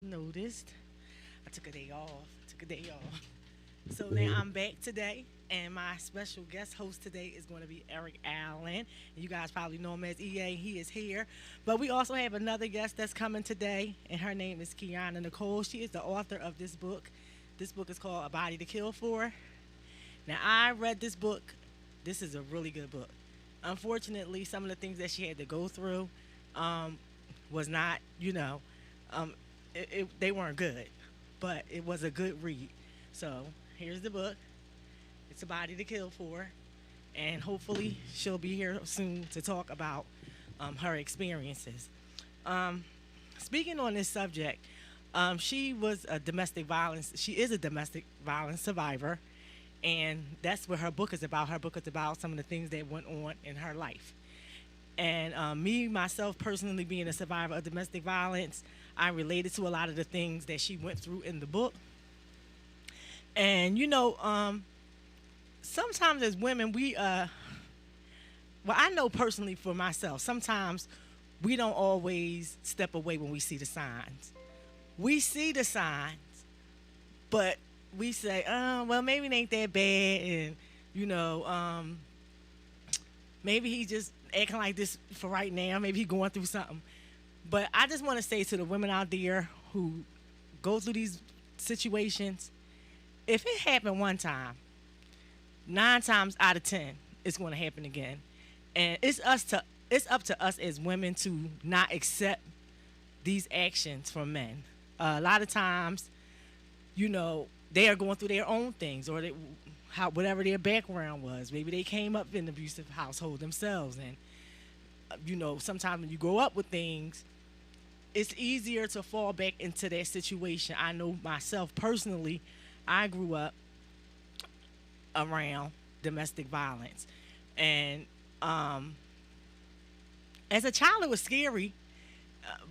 noticed, I took a day off. So now I'm back today, and my special guest host today is going to be Eric Allen. And you guys probably know him as EA. He is here. But we also have another guest that's coming today, and her name is Kiana Nicole. She is the author of this book. This book is called A Body to Kill For. Now, I read this book. This is a really good book. Unfortunately, some of the things that she had to go through was not, um, they weren't good, but it was a good read. So here's the book. It's A Body to Kill For, and hopefully she'll be here soon to talk about her experiences. Um, Speaking on this subject, she was a domestic violence. She is a domestic violence survivor, and that's what her book is about. Her book is about some of the things that went on in her life. And me, myself, personally being a survivor of domestic violence, I related to a lot of the things that she went through in the book. And sometimes as women, well, I know personally for myself, sometimes we don't always step away when we see the signs. We see the signs, but we say, oh, well, maybe it ain't that bad, and maybe he just acting like this for right now. Maybe he going through something. But I just want to say to the women out there who go through these situations, if it happened one time, 9 times out of 10, it's going to happen again. And it's up to us as women to not accept these actions from men. A lot of times, they are going through their own things, or whatever their background was. Maybe they came up in an abusive household themselves, and sometimes when you grow up with things, it's easier to fall back into that situation. I know myself personally, I grew up around domestic violence, and as a child it was scary,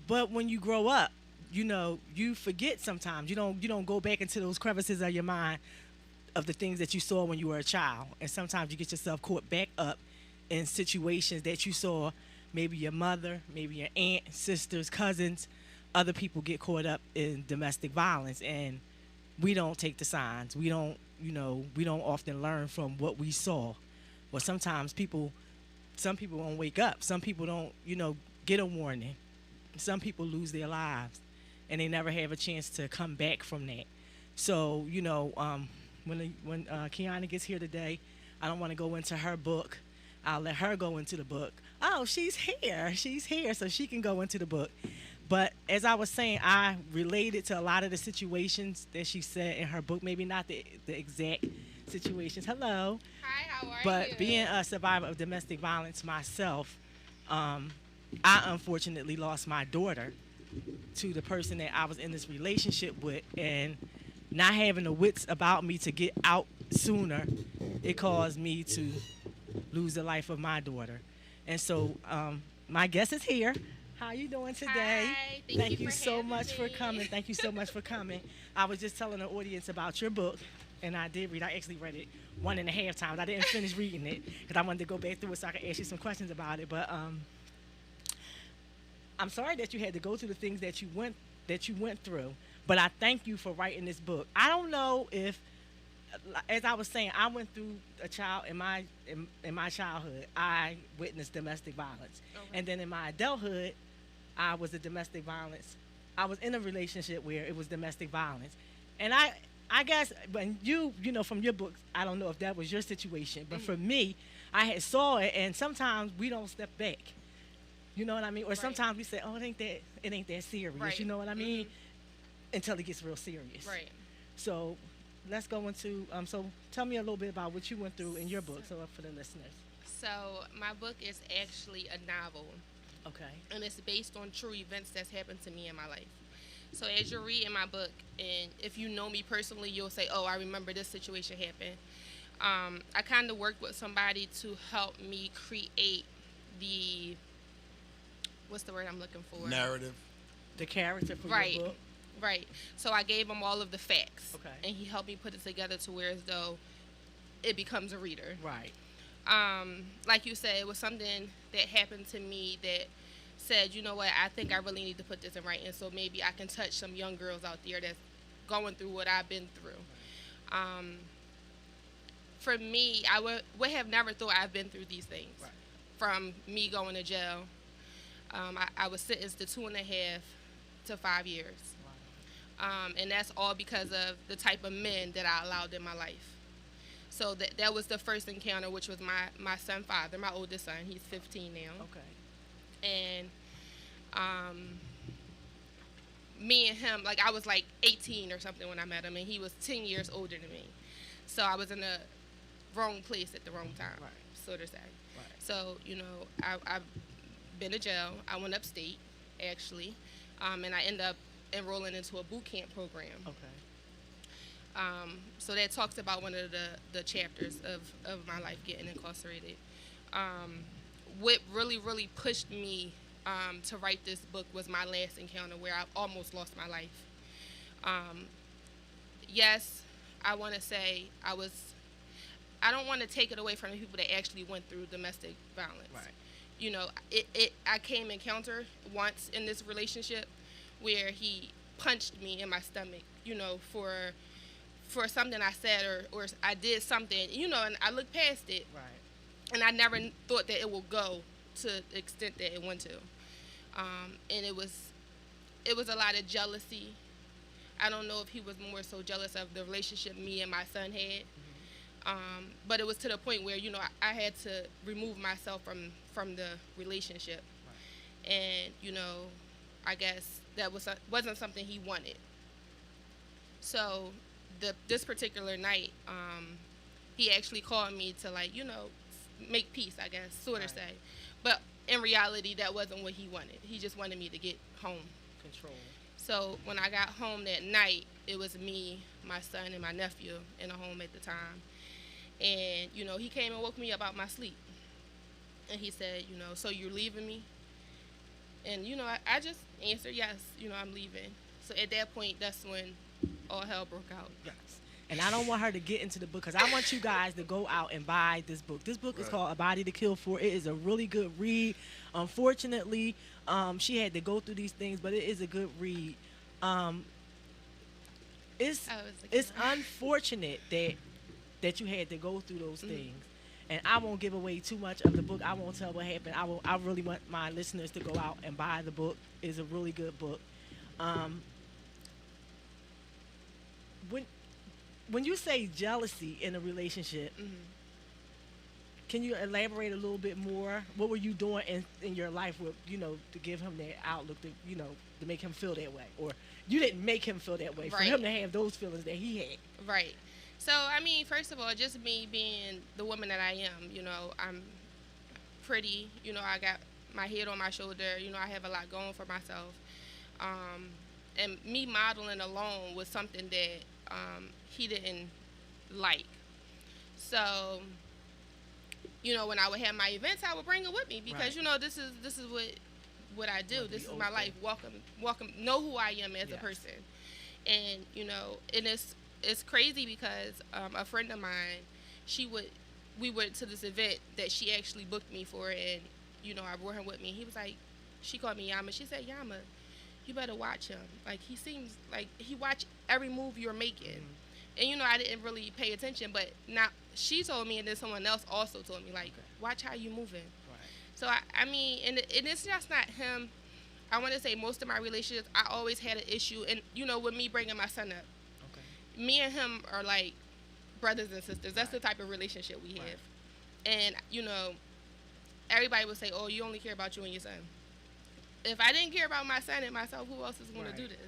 but when you grow up, you forget sometimes. You don't go back into those crevices of your mind of the things that you saw when you were a child, and sometimes you get yourself caught back up in situations that you saw. Maybe your mother, maybe your aunt, sisters, cousins, other people get caught up in domestic violence, and we don't take the signs. We don't often learn from what we saw. Or sometimes some people won't wake up. Some people don't, get a warning. Some people lose their lives, and they never have a chance to come back from that. So, when Kiana gets here today, I don't want to go into her book. I'll let her go into the book. Oh, she's here. She's here, so she can go into the book. But as I was saying, I related to a lot of the situations that she said in her book. Maybe not the exact situations. Hello. Hi, how are you? But being a survivor of domestic violence myself, I unfortunately lost my daughter to the person that I was in this relationship with, and not having the wits about me to get out sooner, it caused me to lose the life of my daughter. And so my guest is here. How you doing today? Hi, Thank you for so having much for me. coming. Thank you so much for coming. I was just telling the audience about your book, and I did read. I actually read it 1.5 times. I didn't finish reading it because I wanted to go back through it so I could ask you some questions about it. But I'm sorry that you had to go through the things that you went through. But I thank you for writing this book. I don't know if, as I was saying, I went through in my childhood. I witnessed domestic violence, Okay. and then in my adulthood, I was a domestic violence. I was in a relationship where it was domestic violence, and I guess when from your books, I don't know if that was your situation, but for me, I had saw it, and sometimes we don't step back. You know what I mean? Or Right. sometimes we say, "Oh, it ain't that serious." Right. You know what I mean? Mhm. Until it gets real serious. Right. So let's go into so tell me a little bit about what you went through in your book, so for the listeners. So my book is actually a novel, Okay. and it's based on true events that's happened to me in my life. So as you're reading my book, and if you know me personally, you'll say, "Oh, I remember this situation happened." I kind of worked with somebody to help me create the what's the word I'm looking for? Narrative. The character for Right. your book. Right. So I gave him all of the facts, Okay. and he helped me put it together to where as though it becomes a reader. Right. Like you said, it was something that happened to me that said, you know what, I think I really need to put this in writing so maybe I can touch some young girls out there that's going through what I've been through. For me, I would have never thought I've been through these things. Right. From me going to jail, I was sentenced to 2.5 to 5 years. And that's all because of the type of men that I allowed in my life. So that was the first encounter, which was my son's father, my oldest son. He's 15 now. Okay. And me and him, like I was like 18 or something when I met him, and he was 10 years older than me. So I was in the wrong place at the wrong time, Right. so to say. Right. So, you know, I've been to jail. I went upstate, actually, and I ended up enrolling into a boot camp program. Okay. So that talks about one of the chapters of my life getting incarcerated. What really, really pushed me to write this book was my last encounter where I almost lost my life. Yes, I want to say I don't want to take it away from the people that actually went through domestic violence. Right. You know, I came encounter once in this relationship where he punched me in my stomach, you know, for something I said or I did something, you know, and I looked past it. Right. And I never thought that it would go to the extent that it went to. And it was a lot of jealousy. I don't know if he was more so jealous of the relationship me and my son had. But it was to the point where, you know, I had to remove myself from the relationship. Right. And, you know, I guess that wasn't something he wanted. So this particular night, he actually called me to, like, you know, make peace, I guess, sort of say. But in reality, that wasn't what he wanted. He just wanted me to get home. Control. So when I got home that night, it was me, my son, and my nephew in the home at the time. And, you know, he came and woke me up out my sleep. And he said, you know, so you're leaving me? And, you know, I just answered, yes, you know, I'm leaving. So at that point, that's when all hell broke out. Yes. And I don't want her to get into the book because I want you guys to go out and buy this book. This book is called A Body to Kill For. It is a really good read. Unfortunately, she had to go through these things, but it is a good read. It's unfortunate that you had to go through those things. And I won't give away too much of the book. I won't tell what happened. I really want my listeners to go out and buy the book. It's a really good book. When you say jealousy in a relationship, can you elaborate a little bit more? What were you doing in your life with, you know, to give him that outlook, to, you know, to make him feel that way? Or you didn't make him feel that way, for him to have those feelings that he had. Right. So, I mean, first of all, just me being the woman that I am, you know, I'm pretty, you know, I got my head on my shoulder, you know, I have a lot going for myself. And me modeling alone was something that he didn't like. So, you know, when I would have my events, I would bring it with me because, you know, this is what I do. This is my life. Welcome, know who I am as a person. And, you know, and it's crazy because a friend of mine, we went to this event that she actually booked me for, and, you know, I brought him with me. He was like, she called me Yama. She said, Yama, you better watch him. Like, he seems like he watch every move you're making. And, you know, I didn't really pay attention, but now she told me, and then someone else also told me, like, watch how you moving. So, I mean, and it's just not him. I want to say most of my relationships, I always had an issue. And, you know, with me bringing my son up, me and him are like brothers and sisters. That's the type of relationship we have. And, you know, everybody would say, oh, you only care about you and your son. If I didn't care about my son and myself, who else is going to do this?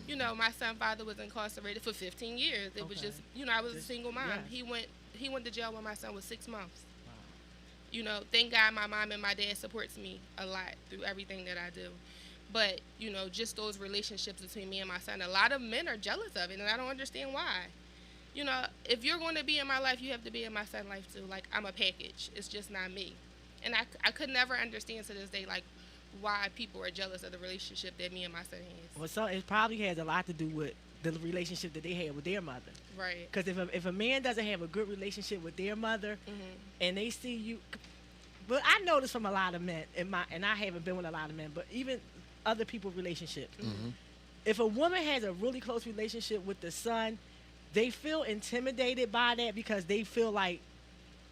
You know, my son's father was incarcerated for 15 years. It was just, you know, I was a single mom. He went to jail when my son was 6 months. You know, thank God my mom and my dad supports me a lot through everything that I do. But, you know, just those relationships between me and my son, a lot of men are jealous of it, and I don't understand why. You know, if you're going to be in my life, you have to be in my son's life too. Like, I'm a package. It's just not me. And I could never understand to this day, like, why people are jealous of the relationship that me and my son has. Well, so it probably has a lot to do with the relationship that they had with their mother. Right. Because if a man doesn't have a good relationship with their mother, and they see you, but I noticed from a lot of men and I haven't been with a lot of men, but even other people's relationships. If a woman has a really close relationship with the son, they feel intimidated by that because they feel like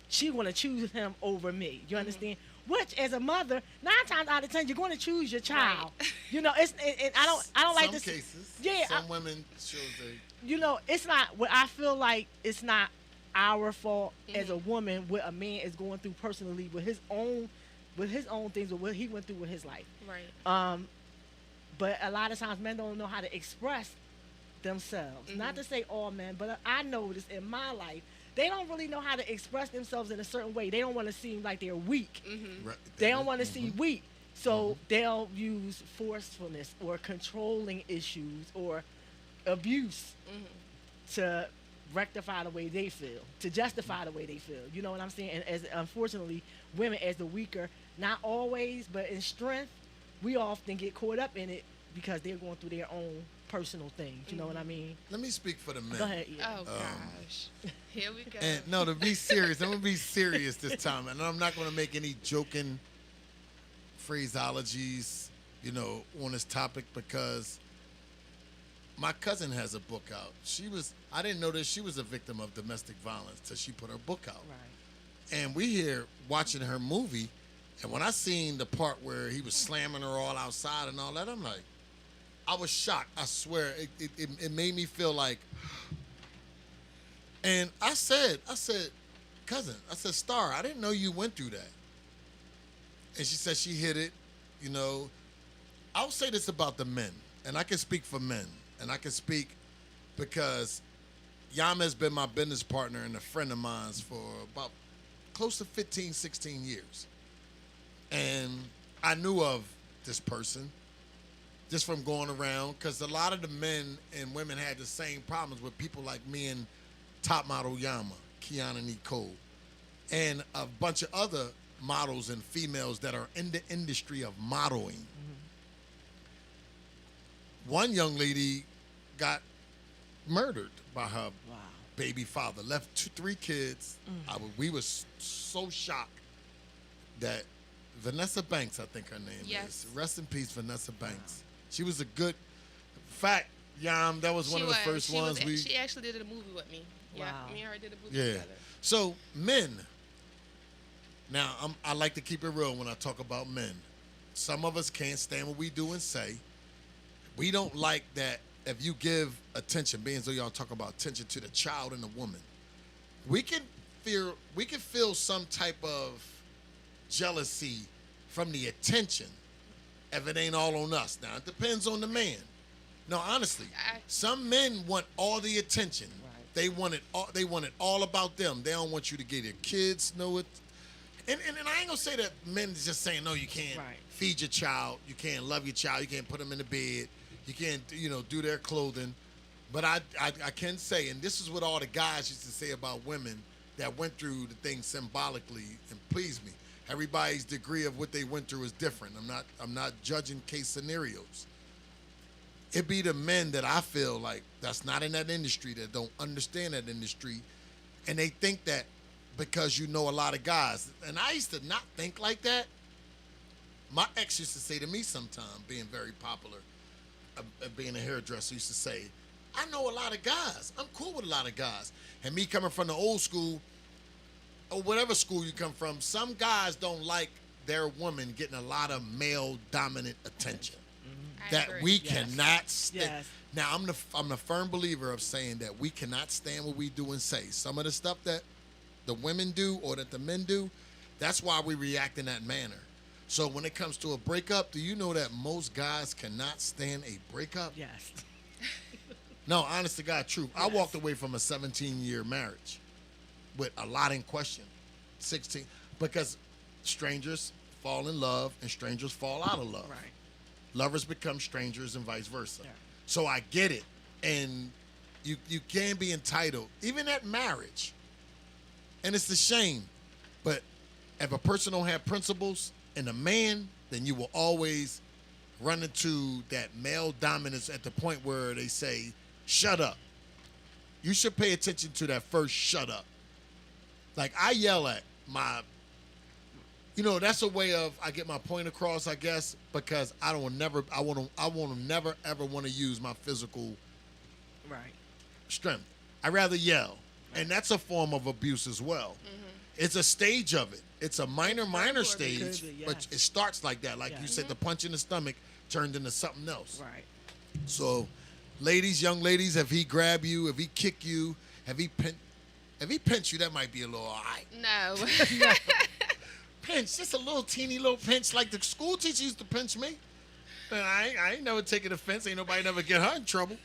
she want to choose him over me. You understand? Which, as a mother, 9 times out of 10, you're going to choose your child. Right. You know, I don't like this. Some cases. Yeah. Some women show they. You know, it's not. What I feel like it's not our fault as a woman what a man is going through personally with his own things or what he went through with his life. Right. But a lot of times men don't know how to express themselves. Not to say all men, but I noticed in my life they don't really know how to express themselves in a certain way. They don't want to seem like they're weak. Right. They don't want to seem weak. So they'll use forcefulness or controlling issues or abuse to rectify the way they feel, to justify the way they feel. You know what I'm saying? And as unfortunately, women as the weaker, not always, but in strength, we often get caught up in it because they're going through their own personal things. You know what I mean? Let me speak for the men. Go ahead. Yeah. Oh gosh. Here we go. And no, to be serious, I'm gonna be serious this time, and I'm not gonna make any joking phraseologies, on this topic because my cousin has a book out. I didn't know that she was a victim of domestic violence till she put her book out. Right. And we here watching her movie, and when I seen the part where he was slamming her all outside and all that, I'm like, I was shocked. I swear, it made me feel like. And I said, cousin, Star, I didn't know you went through that. And she said she hit it, I'll say this about the men, and I can speak for men, and I can speak because Yama has been my business partner and a friend of mine for about close to 15, 16 years. And I knew of this person just from going around because a lot of the men and women had the same problems with people like me and TopModelYama, Kiana Nicole, and a bunch of other models and females that are in the industry of modeling. One young lady got murdered by her baby father, left 3 kids. We was so shocked that Vanessa Banks, I think her name is. Rest in peace, Vanessa Banks. She was a good fact. Yam, that was one of the first ones She actually did a movie with me. Yeah, me and her did a movie together. So men. Now I like to keep it real when I talk about men. Some of us can't stand what we do and say. We don't like that if you give attention, being as though y'all talk about attention to the child and the woman. We can feel some type of jealousy from the attention if it ain't all on us. Now, it depends on the man. No, honestly, some men want all the attention. Right. They want it all about them. They don't want you to get your kids know it. And I ain't gonna say that men is just saying, no, you can't feed your child, you can't love your child, you can't put them in the bed, you can't, do their clothing. But I can say, and this is what all the guys used to say about women that went through the thing symbolically, and please me, everybody's degree of what they went through is different. I'm not judging case scenarios. It be the men that I feel like that's not in that industry, that don't understand that industry, and they think that because a lot of guys. And I used to not think like that. My ex used to say to me sometime, being very popular, being a hairdresser, used to say, I know a lot of guys. I'm cool with a lot of guys. And me coming from the old school, or whatever school you come from, some guys don't like their woman getting a lot of male dominant attention. That we cannot stand. Now, I'm the firm believer of saying that we cannot stand what we do and say. Some of the stuff that the women do or that the men do, that's why we react in that manner. So when it comes to a breakup, do you know that most guys cannot stand a breakup? Yes. No, honest to God, true. Yes. I walked away from a 17-year marriage with a lot in question. 16, because strangers fall in love and strangers fall out of love. Right. Lovers become strangers and vice versa. Yeah. So I get it. And you can be entitled, even at marriage. And it's a shame. But if a person don't have principles and a man, then you will always run into that male dominance at the point where they say, shut up. You should pay attention to that first shut up. Like I yell at my, that's a way of I get my point across, I guess, because I want to never ever want to use my physical Right. strength. I'd rather yell, and that's a form of abuse as well. It's a stage of it. It's a minor stage, Could be, but yes. it starts like that. Like Yeah. you said, the punch in the stomach turned into something else. Right. So, ladies, young ladies, if he grab you, if he kick you, if he pinch you, that might be a little all right. No. Pinch, just a little teeny little pinch, like the school teacher used to pinch me. And I ain't never taken offense. Ain't nobody never get her in trouble.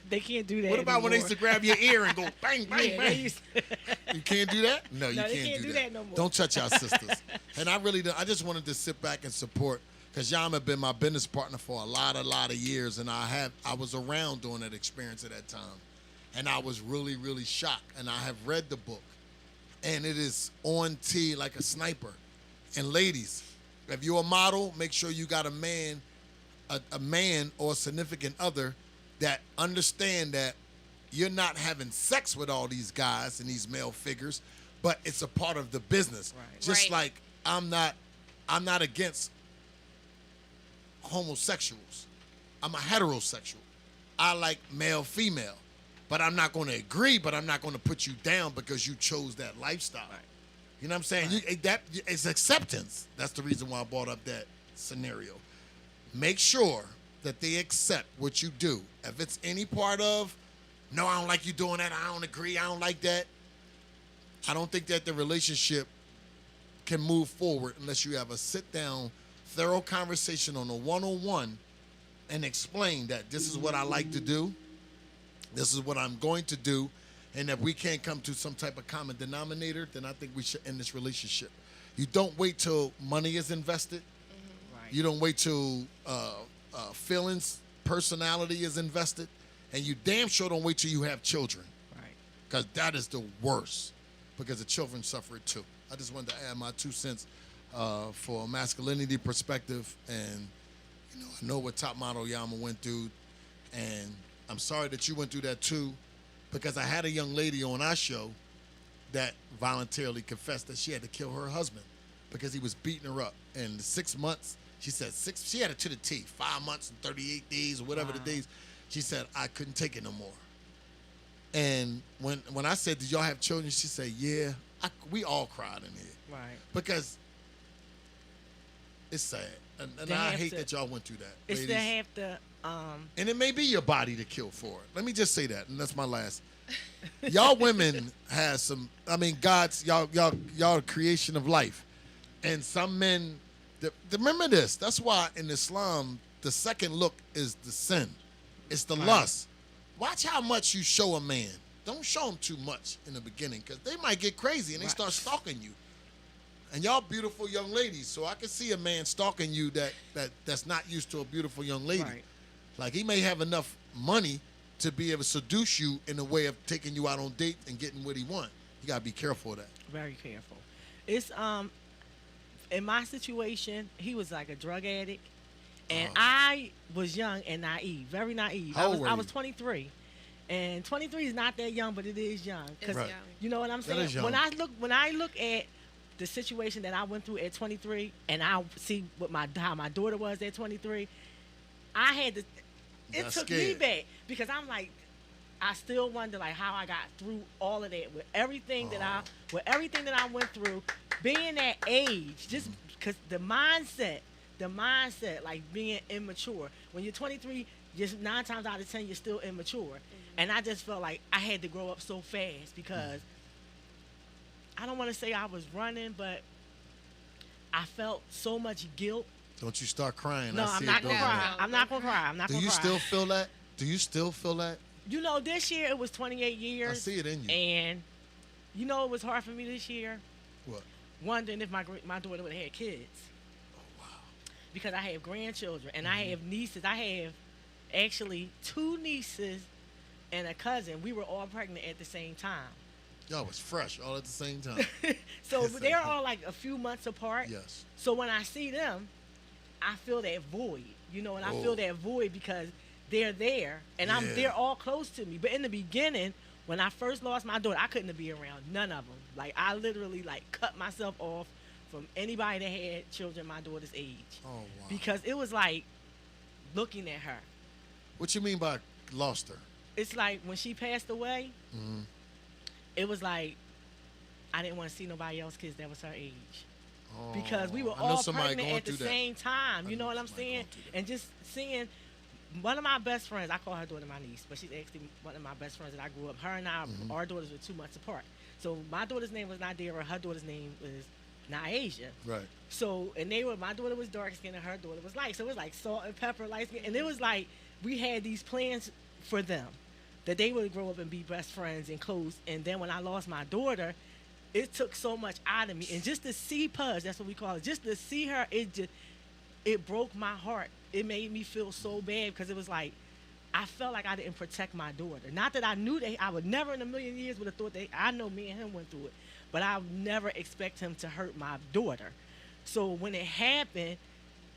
They can't do that. What about when they used to grab your ear and go bang, bang, Yeah, bang? they used You can't do that? No, you No, they can't, can't do that no more. Don't touch our sisters. And I really don't. I just wanted to sit back and support, because Yama been my business partner for a lot of years, and I was around during that experience at that time. And I was really, really shocked. And I have read the book, and it is on T like a sniper. And ladies, if you're a model, make sure you got a man or a significant other that understand that you're not having sex with all these guys and these male figures, but it's a part of the business. Right. Just Right. like I'm not against homosexuals. I'm a heterosexual. I like male, female. But I'm not going to agree, but I'm not going to put you down because you chose that lifestyle. Right. You know what I'm saying? It's acceptance. That's the reason why I brought up that scenario. Make sure that they accept what you do. If it's any part of, no, I don't like you doing that, I don't agree, I don't like that, I don't think that the relationship can move forward unless you have a sit-down, thorough conversation on a one-on-one and explain that this is what I like to do, this is what I'm going to do, and if we can't come to some type of common denominator, then I think we should end this relationship. You don't wait till money is invested. Right. You don't wait till feelings, personality is invested. And you damn sure don't wait till you have children. Right. Because that is the worst. Because the children suffer it too. I just wanted to add my 2 cents for a masculinity perspective. And, I know what TopModelYama went through. And I'm sorry that you went through that too. Because I had a young lady on our show that voluntarily confessed that she had to kill her husband because he was beating her up. And the 6 months, she said she had it to the T, 5 months and 38 days or whatever the days. She said, I couldn't take it no more. And when I said, did y'all have children? She said, yeah. We all cried in here. Right. Because it's sad. And They I have hate to- that y'all went through that. It's ladies. to have to. And it may be your body to kill for it. Let me just say that, and that's my last. Y'all women has some. I mean, God's y'all creation of life, and some men. Remember this. That's why in Islam, the second look is the sin. It's the lust. Watch how much you show a man. Don't show him too much in the beginning, because they might get crazy and they start stalking you. And y'all beautiful young ladies, so I can see a man stalking you that's not used to a beautiful young lady. Right. Like, he may have enough money to be able to seduce you in a way of taking you out on dates and getting what he want. You gotta be careful of that. Very careful. It's in my situation, he was like a drug addict, and I was young and naive, very naive. How old were I was you? 23, and 23 is not that young, but it is young. It's Right. young. You know what I'm That saying? is young. When I look at the situation that I went through at 23, and I see how my daughter was at 23, I had to. It Got took me scared. back because I'm like, I still wonder like how I got through all of that with everything that I went through, being that age, just because the mindset, like being immature. When you're 23, just 9 times out of 10 you're still immature, and I just felt like I had to grow up so fast because I don't want to say I was running, but I felt so much guilt. Don't you start crying. No, I see I'm it not gonna building cry. up. I'm not gonna cry. I'm not Do gonna you cry. still feel that? Do you still feel that? You know, this year it was 28 years. I see it in you. And you know, it was hard for me this year, What? wondering if my daughter would have had kids. Oh, wow. Because I have grandchildren and I have nieces. I have actually 2 nieces and a cousin. We were all pregnant at the same time. Y'all was fresh all at the same time. So Yes, they're I- all like a few months apart. Yes. So when I see them, I feel that void, and I Oh. feel that void because they're there and Yeah. they're all close to me. But in the beginning, when I first lost my daughter, I couldn't be around none of them. Like, I literally like cut myself off from anybody that had children my daughter's age. Oh wow. Because it was like looking at her. What you mean by lost her? It's like when she passed away, it was like I didn't want to see nobody else kids that was her age. Oh, because we were I know all somebody pregnant going at the through that. same time. I You know know what I'm somebody saying? going through that. And just seeing one of my best friends, I call her daughter my niece, but she's actually one of my best friends that I grew up. Her and I, our daughters were 2 months apart. So my daughter's name was Nadira. Her daughter's name was Naasia. Right. So, and my daughter was dark skinned and her daughter was light. So it was like salt and pepper, light skin. And it was like we had these plans for them that they would grow up and be best friends and close. And then when I lost my daughter, it took so much out of me. And just to see Pudge, that's what we call it, just to see her, it broke my heart. It made me feel so bad because it was like, I felt like I didn't protect my daughter. Not that I knew that I would never in a million years would have thought that. I know me and him went through it, but I would never expect him to hurt my daughter. So when it happened,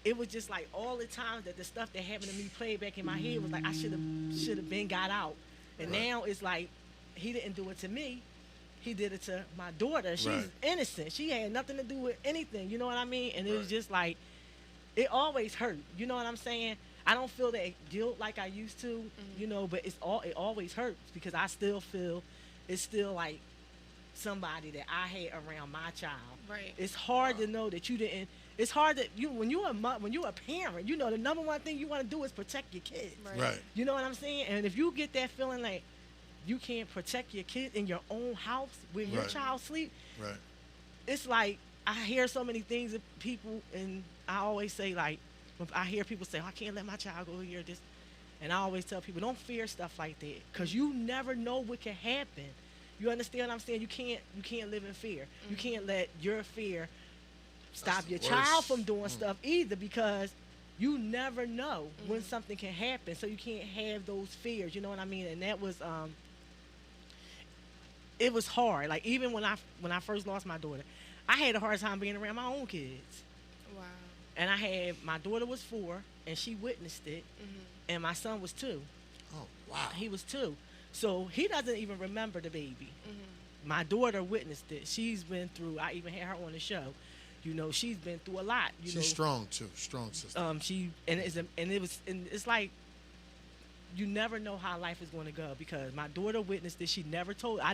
it was just like all the times that the stuff that happened to me played back in my head was like I should have been got out. And Right. now it's like he didn't do it to me. He did it to my daughter. She's Right. innocent. She had nothing to do with anything. You know what I mean? And it was Right. just like it always hurt. You know what I'm saying? I don't feel that guilt like I used to, you know, but it always hurts because I still feel it's still like somebody that I had around my child. Right. It's hard to know that you didn't. It's hard that when you're a parent, you know the number one thing you want to do is protect your kids. Right. You know what I'm saying? And if you get that feeling like you can't protect your kids in your own house where your Right. child sleep, Right. it's like I hear so many things of people, and I always say like, when I hear people say, oh, I can't let my child go here, this, and I always tell people, don't fear stuff like that, because you never know what can happen. You understand what I'm saying? You can't live in fear. You can't let your fear stop the your worst. child from doing stuff either, because you never know when something can happen. So you can't have those fears. You know what I mean? And that was it was hard. Like even when I first lost my daughter, I had a hard time being around my own kids. Wow. And I had my daughter was 4 and she witnessed it, and my son was 2. Oh wow. He was 2, so he doesn't even remember the baby. My daughter witnessed it. She's been through. I even had her on the show. You know, she's been through a lot. You know, She's strong too. Strong sister. It's like you never know how life is going to go, because my daughter witnessed it. She never told. We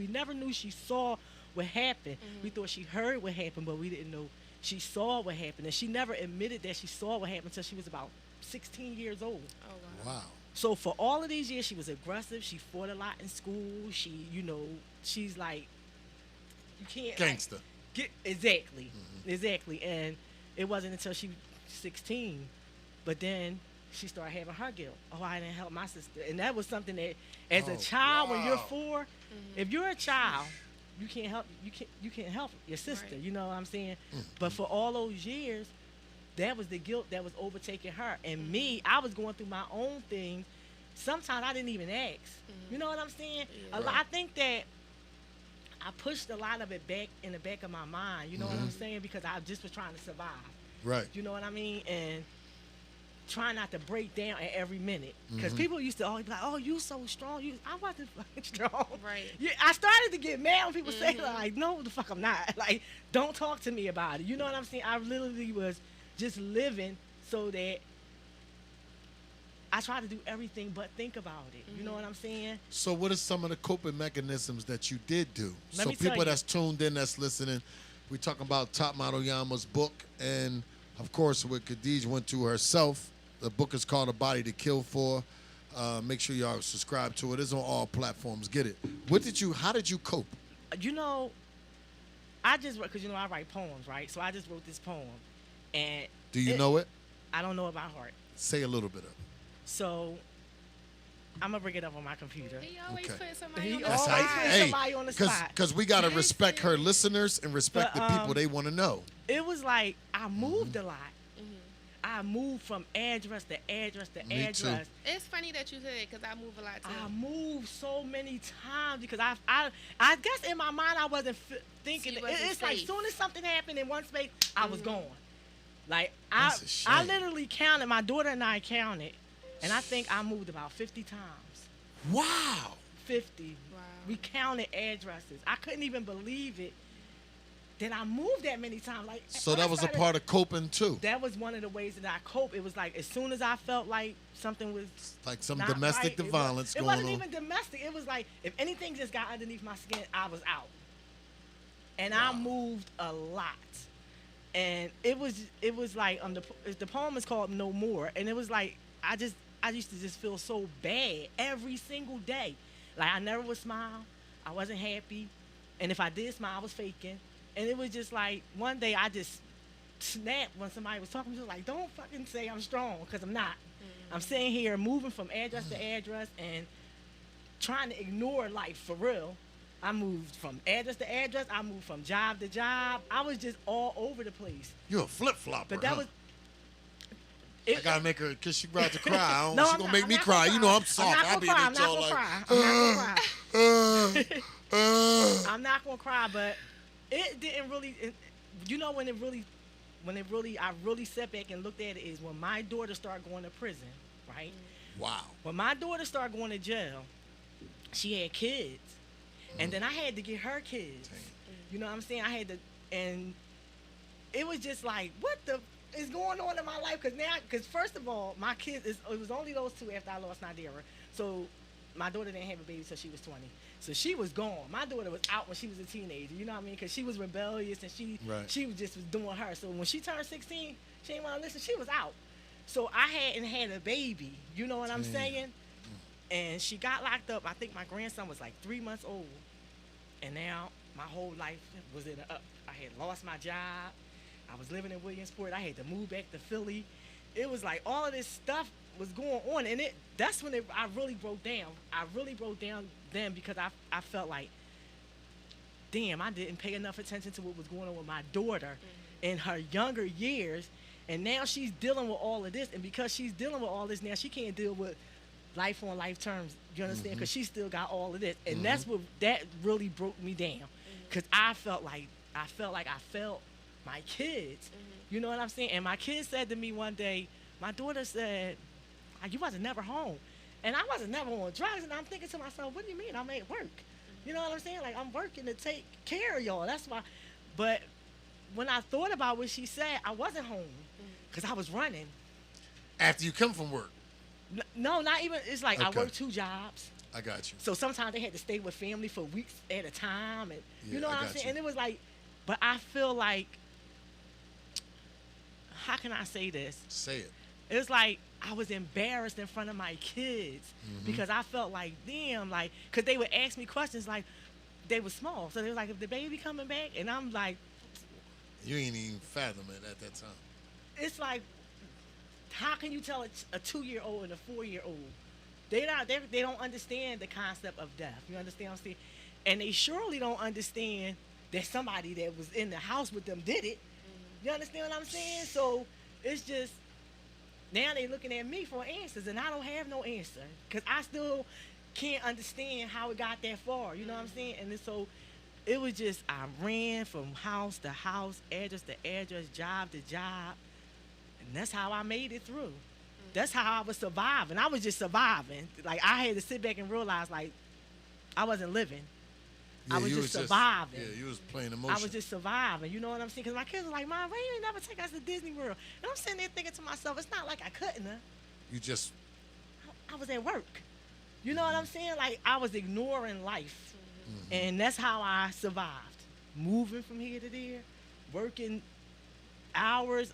never knew she saw what happened. We thought she heard what happened, but we didn't know she saw what happened. And she never admitted that she saw what happened until she was about 16 years old. Oh wow. Wow. So for all of these years, she was aggressive. She fought a lot in school. She, you know, she's like, you can't. Gangster. Exactly. And it wasn't until she was 16, but then she started having her guilt. Oh, I didn't help my sister. And that was something that, as a Oh, child, when you're wow. 4, if you're a child, you can't help your sister. Right. You know what I'm saying? But for all those years, that was the guilt that was overtaking her. And me, I was going through my own thing. Sometimes I didn't even ask. You know what I'm saying? Yeah. I think that I pushed a lot of it back in the back of my mind. You know what I'm saying? Because I just was trying to survive. Right. You know what I mean? And try not to break down at every minute. Because people used to always be like, oh, you so strong. I wasn't fucking strong. Right. Yeah, I started to get mad when people say, like, no, the fuck I'm not. Like, don't talk to me about it. You know what I'm saying? I literally was just living so that I try to do everything but think about it. You know what I'm saying? So what are some of the coping mechanisms that you did do? Let So me tell people you. that's tuned in, that's listening, we talking about TopModelYama's book, and of course what Khadijah went to herself. The book is called A Body to Kill For. Make sure y'all subscribe to it. It's on all platforms. Get it. How did you cope? You know, I just, because, you know, I write poems, right? So I just wrote this poem. And Do you know it? I don't know it by heart. Say a little bit of it. So I'm going to bring it up on my computer. He always Okay. put somebody He on the always spot. put somebody on the spot. Because we got to respect her listeners and respect But, the people they want to know. It was like I moved a lot. I moved from address to address to Me too. address. It's funny that you said it because I move a lot too. I moved so many times because I guess in my mind I wasn't thinking. She wasn't It's like safe. soon as something happened in one space, I was gone. Like That's a shame. I literally counted. My daughter and I counted, and I think I moved about 50 times. Wow. 50. Wow. We counted addresses. I couldn't even believe it. then I moved that many times. Like, So when I that was a started- part of coping too. That was one of the ways that I cope. It was like as soon as I felt like something was Like some not domestic right, violence it going wasn't on. even domestic. It was like if anything just got underneath my skin, I was out. And I moved a lot. And it was like the poem is called No More, and it was like I used to just feel so bad every single day. Like I never would smile. I wasn't happy. And if I did smile, I was faking. And it was just like one day I just snapped when somebody was talking to me. Like, don't fucking say I'm strong, because I'm not. I'm sitting here moving from address to address and trying to ignore life for real. I moved from address to address. I moved from job to job. I was just all over the place. You're a flip-flopper, But that huh? was... I gotta make her, because she about to cry. I don't, No, she I'm gonna not- make I'm me not cry. gonna You know cry. I'm soft. I'm I not be gonna in cry. the I'm jaw not like, gonna cry. uh. I'm not gonna cry, but it didn't really... you know when I really sat back and looked at it is when my daughter started going to prison, right? Wow. When my daughter started going to jail, she had kids. And then I had to get her kids. You know what I'm saying? I had to, and it was just like, what the is going on in my life? Because first of all, my kids, it was only those two after I lost Nadira. So my daughter didn't have a baby until she was 20. So she was gone. My daughter was out when she was a teenager. You know what I mean? Because she was rebellious and she was doing her. So when she turned 16, she didn't want to listen. She was out. So I hadn't had a baby. You know what I'm saying? And she got locked up. I think my grandson was like 3 months old. And now my whole life was in a up. I had lost my job. I was living in Williamsport. I had to move back to Philly. It was like all of this stuff was going on. And that's when I really broke down. I really broke down then because I felt like, damn, I didn't pay enough attention to what was going on with my daughter in her younger years. And now she's dealing with all of this. And because she's dealing with all this now, she can't deal with life on life terms. You understand? Because she still got all of this. And that really broke me down. Because I felt like I felt my kids. You know what I'm saying? And my kids said to me one day, my daughter said, you wasn't never home. And I wasn't never on drugs. And I'm thinking to myself, what do you mean? I'm at work. You know what I'm saying? Like, I'm working to take care of y'all. That's why. But when I thought about what she said, I wasn't home because I was running. After you come from work? No, not even. It's like I Okay. worked 2 jobs. I got you. So sometimes they had to stay with family for weeks at a time. And you know I what I'm got saying? you. And it was like, but I feel like, how can I say this? Say it. It was like I was embarrassed in front of my kids because I felt like, damn, like, because they would ask me questions like, they were small. So they was like, if the baby coming back? And I'm like, You ain't even fathom it at that time. it's like, how can you tell a 2-year-old and a 4-year-old? They don't understand the concept of death. You understand what I'm saying? And they surely don't understand that somebody that was in the house with them did it. You understand what I'm saying? So it's just, now they looking at me for answers, and I don't have no answer because I still can't understand how it got that far. You know what I'm saying? And so it was just, I ran from house to house, address to address, job to job, and that's how I made it through. That's how I was surviving. I was just surviving. Like, I had to sit back and realize, like, I wasn't living. I was just surviving. Yeah, you was playing emotion. I was just surviving. You know what I'm saying? Because my kids were like, Mom, why you ain't never take us to Disney World? And I'm sitting there thinking to myself, it's not like I couldn't have. You just... I was at work. You know what I'm saying? Like, I was ignoring life. And that's how I survived. Moving from here to there, working hours.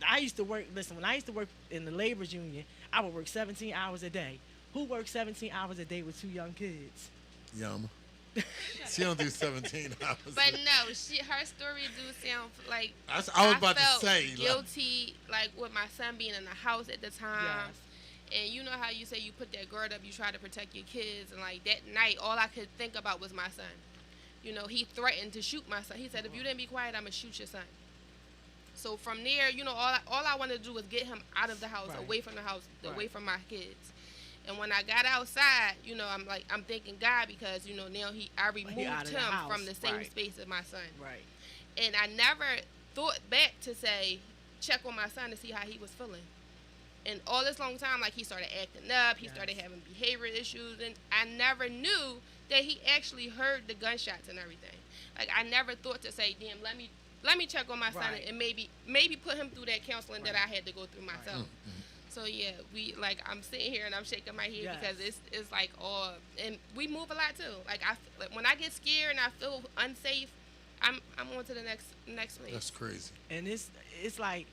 I used to work, listen, when I used to work in the labor's union, I would work 17 hours a day. Who works 17 hours a day with 2 young kids? Yama. She don't do 17 hours. But no, her story do sound like I was about felt to say. guilty, like with my son being in the house at the time. And you know how you say you put that guard up, you try to protect your kids, and like that night, all I could think about was my son. You know, he threatened to shoot my son. He said, if you didn't be quiet, I'm gonna shoot your son. So from there, you know, all I wanted to do was get him out of the house, away from the house, away from my kids. And when I got outside, you know, I'm thinking God, because, you know, now I removed him from the same space as my son. Right. And I never thought back to say, check on my son to see how he was feeling. And all this long time, like, he started acting up, he started having behavior issues, and I never knew that he actually heard the gunshots and everything. Like, I never thought to say, damn, let me check on my son Right. and maybe put him through that counseling that I had to go through myself. So yeah, I'm sitting here and I'm shaking my head Yes. because it's like and we move a lot too. Like when I get scared and I feel unsafe, I'm on to the next place. That's crazy. And it's like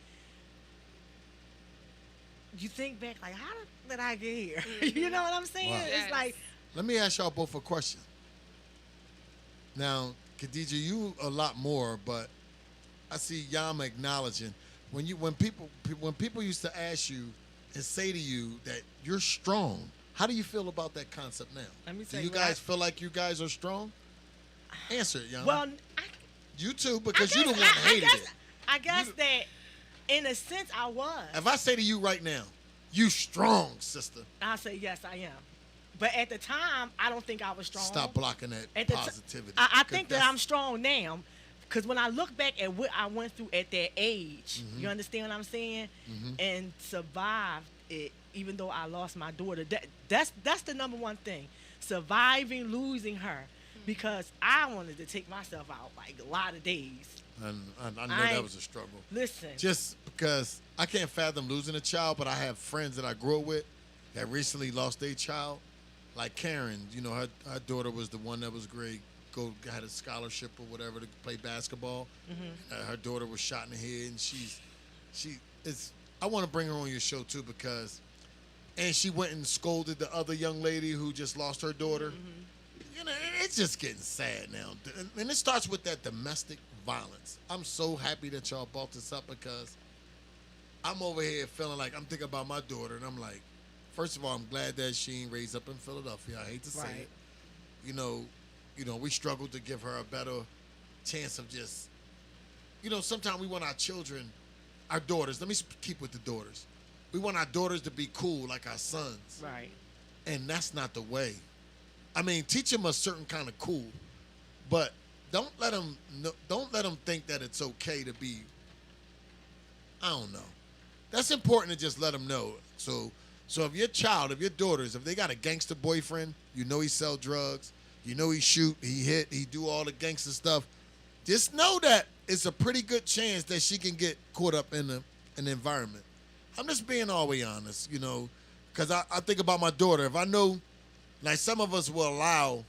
you think back, like, how did I get here? You know what I'm saying? Wow. Yes. It's like, Let me ask y'all both a question. Now, Khadijah, you a lot more, but I see Yama acknowledging when people used to ask you and say to you that you're strong. How do you feel about that concept now? Let me Do tell you you what guys feel like you guys are strong? Answer it, Yama. well, You too, because I you the guess- one that hated it. I guess You- that in a sense I was. If I say to you right now, you strong, sister. I'll say yes, I am. But at the time, I don't think I was strong. Stop blocking that At the positivity. I 'Cause think that that's- I'm strong now, because when I look back at what I went through at that age, you understand what I'm saying, and survived it, even though I lost my daughter. That's the number one thing, surviving losing her, because I wanted to take myself out like a lot of days. And I know I- that was a struggle. Listen, Just because I can't fathom losing a child, but I have friends that I grew up with that recently lost their child. Like Karen, you know, her daughter was the one that was great, had a scholarship or whatever to play basketball. Her daughter was shot in the head, and I want to bring her on your show too and she went and scolded the other young lady who just lost her daughter. You know, it's just getting sad now, and it starts with that domestic violence. I'm so happy that y'all brought this up because I'm over here feeling like I'm thinking about my daughter, and I'm like, first of all, I'm glad that she ain't raised up in Philadelphia. I hate to say Right. it. You know, we struggled to give her a better chance of just, sometimes we want our children, our daughters. Let me keep with the daughters. We want our daughters to be cool like our sons, right? and that's not the way. I mean, teach them a certain kind of cool, but don't let them think that it's okay to be. I don't know. That's important to just let them know. So if your child, if your daughters, if they got a gangster boyfriend, he sell drugs, he shoot, he hit, he do all the gangster stuff, just know that it's a pretty good chance that she can get caught up in an environment. I'm just being all the way honest, because I think about my daughter. If I know, like some of us will allow,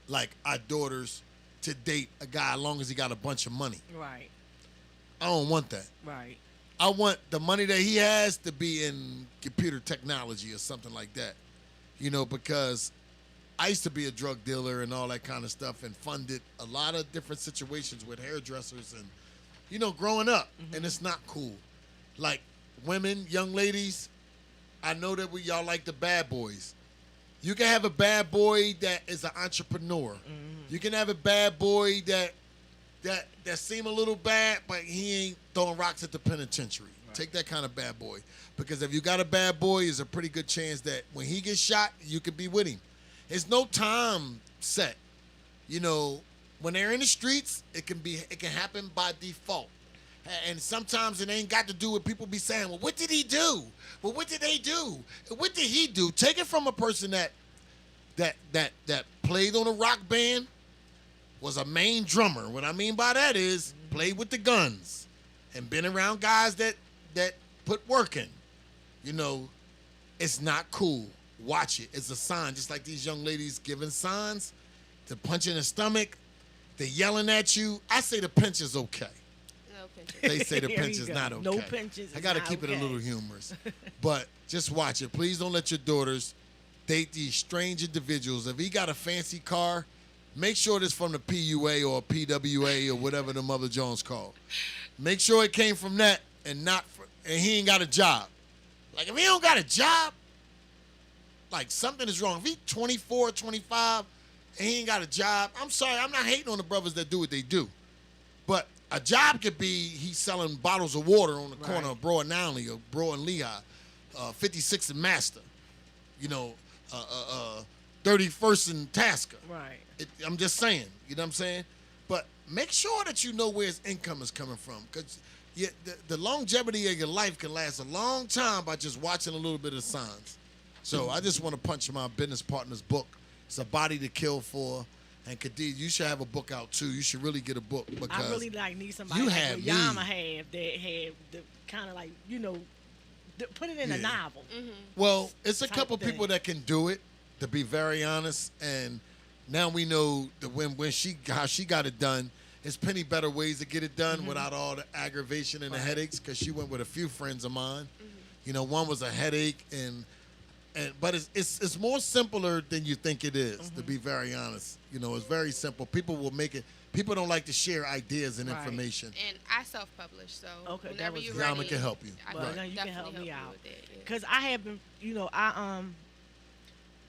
like our daughters to date a guy as long as he got a bunch of money. Right. I don't want that. Right. I want the money that he has to be in computer technology or something like that. Because I used to be a drug dealer and all that kind of stuff and funded a lot of different situations with hairdressers and, growing up. And it's not cool. Like women, young ladies, I know that y'all like the bad boys. You can have a bad boy that is an entrepreneur. You can have a bad boy that seem a little bad, but he ain't throwing rocks at the penitentiary. Right. Take that kind of bad boy. Because if you got a bad boy, there's a pretty good chance that when he gets shot, you could be with him. There's no time set. When they're in the streets, it can happen by default. And sometimes it ain't got to do with people be saying, well, what did he do? Well, what did they do? What did he do? Take it from a person that played on a rock band, was a main drummer. What I mean by that is played with the guns and been around guys that put work in. It's not cool. Watch it. It's a sign, just like these young ladies giving signs. The punch in the stomach, they're yelling at you. I say the pinch is okay. No pinches. They say the There pinch you is go. not okay. No pinches I is got to not keep it a okay. little humorous. But just watch it. Please don't let your daughters date these strange individuals. If he got a fancy car, make sure it's from the PUA or PWA or whatever the Mother Jones called. Make sure it came from that and and he ain't got a job. Like if he don't got a job, like something is wrong. If he's 24, 25 and he ain't got a job, I'm sorry, I'm not hating on the brothers that do what they do. But a job could be he's selling bottles of water on the corner of Broad and Allen or Broad and Lehigh, 56th and Master, 31st and Tasker. Right. I'm just saying, you know what I'm saying? But make sure that you know where his income is coming from, because the longevity of your life can last a long time by just watching a little bit of signs. So I just want to punch my business partner's book It's a body to kill for. And Khadijah, you should have a book out too. You should really get a book because I really need somebody you like have what me. Yama have that have the kind of like put it in a novel. Well, it's a Type couple thing. people that can do it, to be very honest. And now we know that how she got it done. There's plenty better ways to get it done without all the aggravation and the headaches. Because she went with a few friends of mine. One was a headache, but it's more simpler than you think it is. To be very honest, it's very simple. People will make it. People don't like to share ideas and information. And I self-publish, so Okay, whenever you're Yama ready, can help you. I Well, can now you can help definitely me you out. with that, yeah. Because I have been,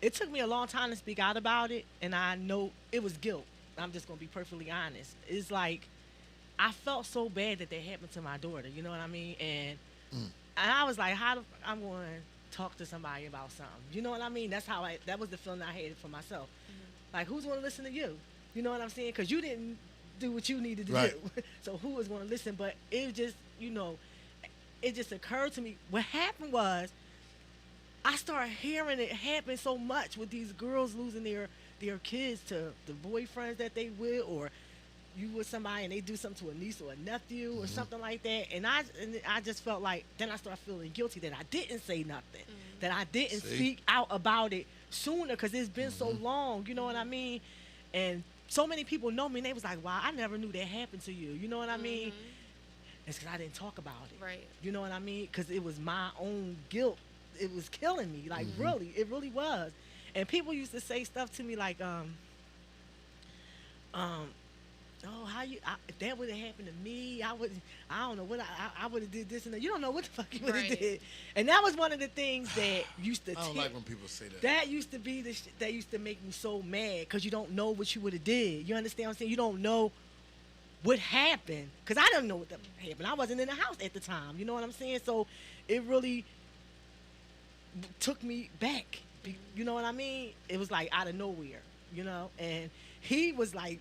it took me a long time to speak out about it, and I know it was guilt. I'm just gonna be perfectly honest. It's like I felt so bad that happened to my daughter. You know what I mean? And I was like, I'm going to talk to somebody about something? You know what I mean? That was the feeling I had for myself. Like, who's going to listen to you? You know what I'm saying? Because you didn't do what you needed to do. So who was going to listen? But it just, it just occurred to me. What happened was I started hearing it happen so much with these girls losing their kids to the boyfriends that they with, or you with somebody and they do something to a niece or a nephew or something like that. And I just felt like, then I started feeling guilty that I didn't say nothing, that I didn't speak out about it sooner, because it's been so long, you know what I mean? And so many people know me, and they was like, wow, I never knew that happened to you. You know what I mean? It's because I didn't talk about it. Right. You know what I mean? Because it was my own guilt. It was killing me. Like, really. It really was. And people used to say stuff to me like, oh, if that would have happened to me, I don't know what I would have did this and that. You don't know what the fuck you would have did. And that was one of the things that used to I don't like when people say that. That used to be that used to make me so mad, because you don't know what you would have did. You understand what I'm saying? You don't know what happened, because I didn't know what happened. I wasn't in the house at the time. You know what I'm saying? So it really took me back. You know what I mean? It was like out of nowhere, and he was like,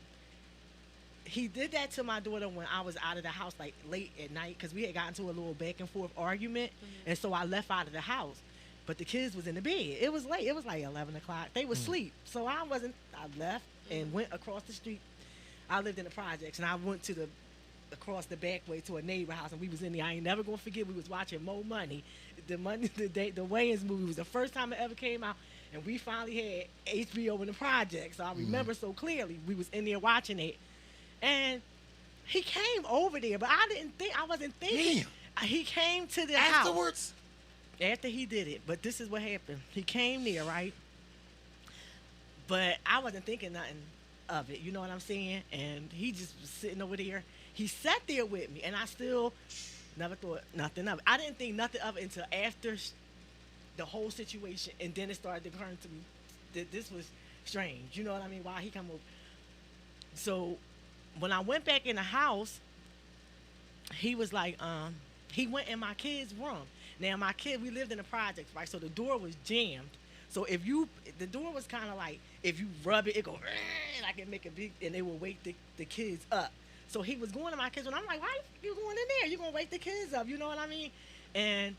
he did that to my daughter when I was out of the house, like late at night, because we had gotten into a little back and forth argument, and so I left out of the house. But the kids was in the bed. It was late. It was like 11 o'clock. They was asleep. So I left and went across the street. I lived in the projects, and I went across the back way to a neighbor house, and we was in there. I ain't never gonna forget, we was watching Mo Money. The Wayans movie was the first time it ever came out, and we finally had HBO in the project. So I remember so clearly. We was in there watching it. And he came over there, but I wasn't thinking. Damn. He came to the Afterwards? house. After he did it. But this is what happened. He came there, right? But I wasn't thinking nothing of it, you know what I'm saying? And he just was sitting over there. He sat there with me, and I still never thought nothing of it. I didn't think nothing of it until after the whole situation, and then it started to occur to me that this was strange. You know what I mean? Why he come over? So when I went back in the house, he was like, he went in my kid's room. Now we lived in the projects, right? So the door was jammed. So the door was kind of like, if you rub it go, like it make a big, and it will wake the kids up. So he was going to my kids' room. I'm like, why you going in there? You gonna wake the kids up? You know what I mean? And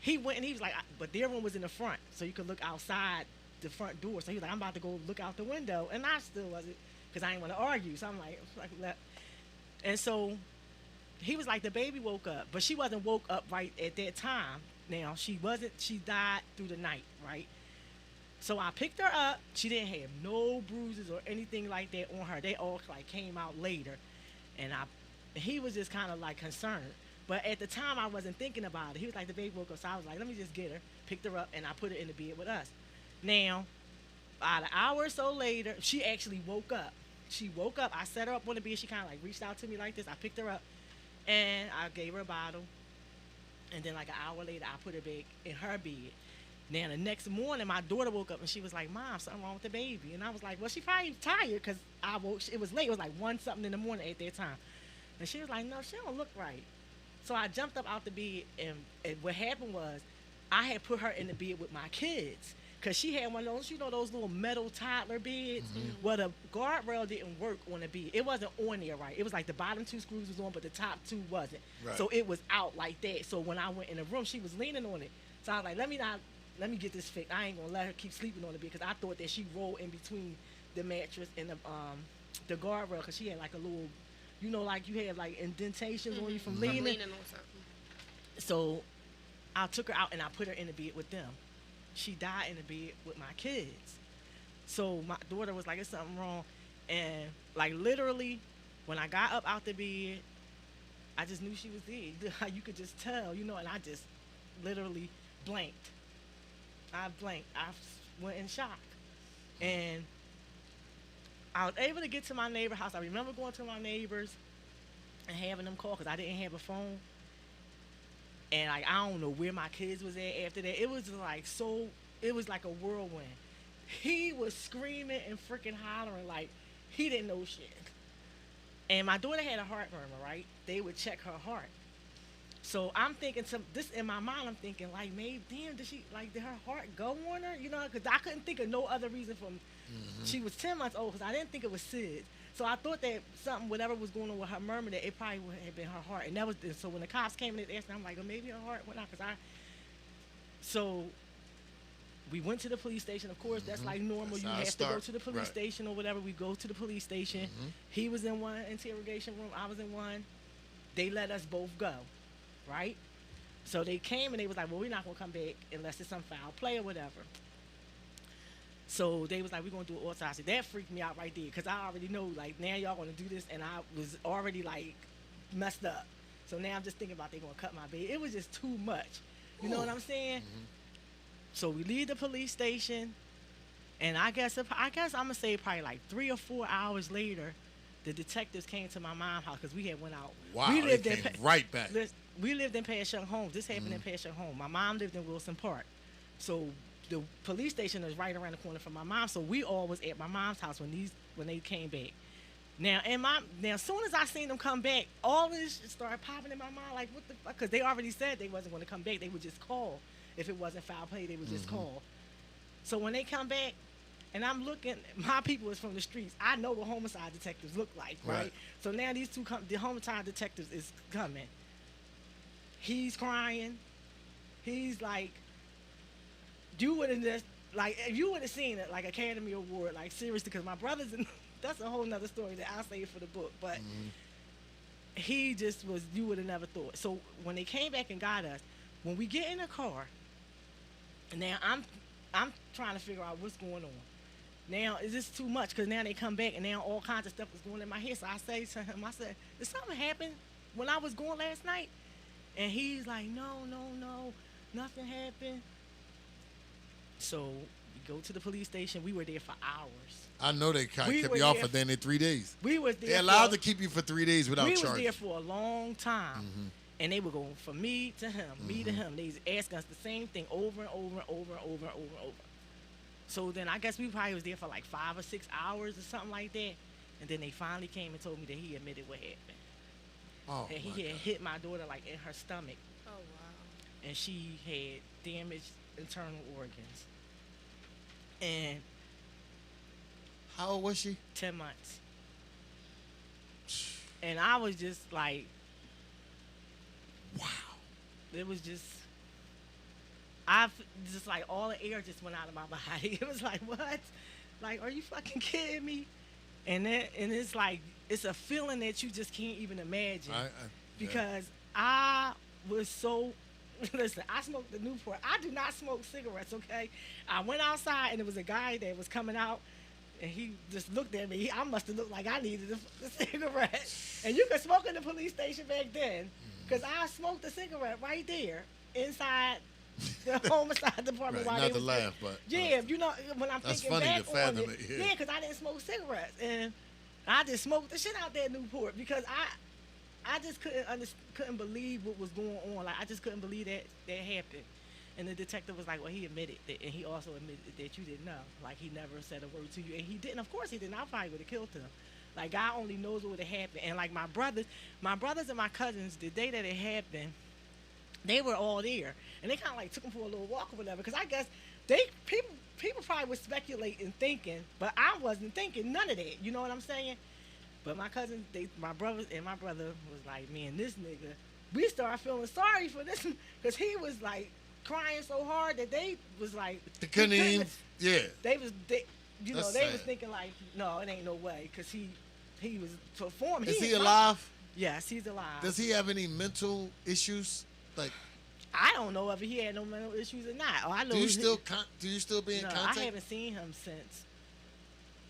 he went, and he was like, but their room was in the front, so you could look outside the front door. So he was like, I'm about to go look out the window, and I still wasn't, because I didn't want to argue. So I'm like, and so he was like, the baby woke up, but she wasn't woke up right at that time. Now, she died through the night, right? So I picked her up. She didn't have no bruises or anything like that on her. They all like came out later. And he was just kind of like concerned. But at the time, I wasn't thinking about it. He was like, the baby woke up. So I was like, let me just get her, picked her up, and I put her in the bed with us. Now, about an hour or so later, she actually woke up. She woke up. I set her up on the bed. She kind of like reached out to me like this. I picked her up, and I gave her a bottle. And then like an hour later, I put her back in her bed. Now, the next morning, my daughter woke up, and she was like, Mom, something wrong with the baby. And I was like, well, she probably tired, because I woke. It was late. It was like 1 something in the morning at that time. And she was like, no, she don't look right. So I jumped up out the bed, and what happened was I had put her in the bed with my kids, because she had one of those, those little metal toddler beds where the guardrail didn't work on the bed. It wasn't on there right. It was like the bottom 2 screws was on, but the top 2 wasn't. Right. So it was out like that. So when I went in the room, she was leaning on it. So I was like, let me not let me get this fixed. I ain't gonna let her keep sleeping on the bed because I thought that she rolled in between the mattress and the guardrail because she had like a little, like you had like indentations on you from From leaning. leaning on something. So I took her out and I put her in the bed with them. She died in the bed with my kids. So my daughter was like, "There's something wrong," and like literally, when I got up out the bed, I just knew she was dead. How you could just tell, and I just literally blanked. I blinked. I went in shock, and I was able to get to my neighbor's house. I remember going to my neighbors and having them call because I didn't have a phone. And like I don't know where my kids was at after that. It was like it was like a whirlwind. He was screaming and freaking hollering like he didn't know shit. And my daughter had a heart murmur, right? They would check her heart. So I'm thinking this in my mind. I'm thinking like, maybe damn, did her heart go on her? Because I couldn't think of no other reason from. She was 10 months old because I didn't think it was SIDS. So I thought that whatever was going on with her murmur, that it probably would have been her heart. And that was so when the cops came and they asked me, I'm like, oh, maybe her heart went out So we went to the police station. Of course, that's like normal. That's you how it have to go start. to the police station or whatever. We go to the police station. He was in one interrogation room. I was in one. They let us both go, right? So they came and they was like, well, we're not going to come back unless it's some foul play or whatever. So they was like, we're going to do an autopsy. That freaked me out right there because I already know, like, now y'all going to do this, and I was already, like, messed up. So now I'm just thinking about they going to cut my bed. It was just too much. You know what I'm saying? So we leave the police station, and I guess I'm going to say probably like 3 or 4 hours later, the detectives came to my mom's house because we had went out. Wow, we they came right back. We lived in Passyunk Homes. This happened in Passyunk Home. My mom lived in Wilson Park. So the police station is right around the corner from my mom. So we all was at my mom's house when they came back. Now, as soon as I seen them come back, all this shit started popping in my mind. Like, what the fuck? Because they already said they wasn't going to come back. They would just call. If it wasn't foul play, they would just call. So when they come back, and I'm looking, my people is from the streets. I know what homicide detectives look like, right? So now these the homicide detectives is coming. He's crying. He's like, you would have just, like, if you would have seen it, like, Academy Award, like, seriously, because my brother's in, that's a whole nother story that I'll save for the book, but he just was, you would have never thought. So when they came back and got us, when we get in the car, now I'm trying to figure out what's going on. Now, is this too much? Because now they come back, and now all kinds of stuff is going in my head. So I say to him, I said, did something happen when I was going last night? And he's like, no, nothing happened. So we go to the police station. We were there for hours. I know they kept you off for then in 3 days. We was there. They're allowed to keep you for 3 days without charging. We was there for a long time. And they were going from me to him, me to him. They was asking us the same thing over and over and over and over and over and over. So then I guess we probably was there for like 5 or 6 hours or something like that. And then they finally came and told me that he admitted what happened. Oh, that he had hit my daughter like in her stomach. Oh, wow. And she had damaged internal organs. And how old was she? 10 months. And I was just like, wow. It was just, just like all the air just went out of my body. It was like, what? Like, are you fucking kidding me? And it's like, it's a feeling that you just can't even imagine. Because I was so, listen, I smoked the Newport. I do not smoke cigarettes, okay? I went outside and there was a guy that was coming out and he just looked at me. I must have looked like I needed a cigarette. And you could smoke in the police station back then because I smoked a cigarette right there inside the homicide department. Right, not to laugh, but yeah, you know, when I'm that's thinking funny back to fathom on it, it. yeah, because I didn't smoke cigarettes and I just smoked the shit out there in Newport because I just couldn't believe what was going on. Like I just couldn't believe that happened. And the detective was like, well, he admitted that, and he also admitted that you didn't know. Like he never said a word to you, and he didn't. Of course, he didn't. I probably would have killed him. Like God only knows what would have happened. And like my brothers and my cousins, the day that it happened, they were all there, and they kind of like took him for a little walk or whatever. Because I guess people probably was speculating, thinking, but I wasn't thinking none of that. You know what I'm saying? But my cousins, my brother was like, man, this nigga. We started feeling sorry for this because he was like, crying so hard that they was like, They couldn't even. Yeah. They was, you know, That's they was sad. thinking like, no, it ain't no way, because he was performing. Is he ain't- alive? Yes, he's alive. Does he have any mental issues? Like, I don't know if he had no mental issues or not. Oh, I know. do you still be in No, contact? I haven't seen him